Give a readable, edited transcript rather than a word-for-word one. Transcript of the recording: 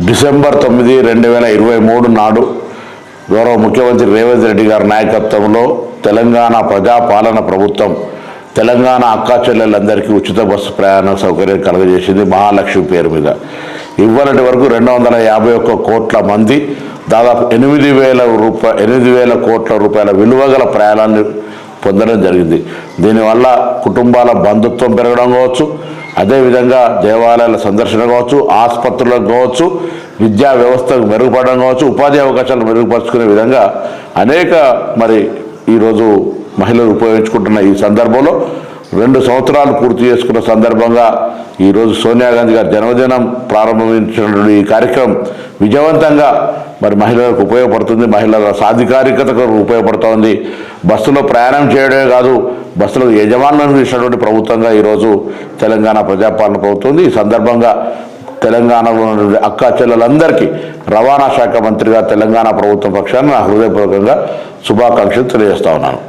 December 9, 2023 నాడు గౌరవ ముఖ్యమంత్రి రేవంత్ రెడ్డి గారి నాయకత్వంలో తెలంగాణ ప్రజాపాలన ప్రభుత్వం తెలంగాణ అక్కా చెల్లెలందరికీ ఉచిత బస్సు ప్రయాణ సౌకర్యం కలుగజేసింది మహాలక్ష్మి పేరు మీద. ఇవ్వనటి వరకు 251 కోట్ల మంది దాదాపు 8,000 కోట్ల రూపాయల విలువ గల ప్రయాణాన్ని పొందడం జరిగింది. దీనివల్ల కుటుంబాల బంధుత్వం పెరగడం కావచ్చు, అదేవిధంగా దేవాలయాల సందర్శన కావచ్చు, ఆసుపత్రులకు కావచ్చు, విద్యా వ్యవస్థకు మెరుగుపడడం కావచ్చు, ఉపాధి అవకాశాలు మెరుగుపరుచుకునే విధంగా అనేక ఈరోజు మహిళలు ఉపయోగించుకుంటున్న ఈ సందర్భంలో 2 సంవత్సరాలు పూర్తి చేసుకున్న సందర్భంగా ఈరోజు సోనియా గాంధీ గారి జన్మదినం ప్రారంభించిన ఈ కార్యక్రమం విజయవంతంగా మహిళలకు ఉపయోగపడుతుంది, మహిళల సాధికారికతకు ఉపయోగపడుతోంది. బస్సులో ప్రయాణం చేయడమే కాదు, బస్సులకు యజమానులను ఇచ్చినటువంటి ప్రభుత్వంగా ఈరోజు తెలంగాణ ప్రజాపాలన ప్రభుత్వం. ఈ సందర్భంగా తెలంగాణలో అక్కా చెల్లెలందరికీ రవాణా శాఖ మంత్రిగా తెలంగాణ ప్రభుత్వం పక్షాన నా హృదయపూర్వకంగా శుభాకాంక్షలు తెలియజేస్తా ఉన్నాను.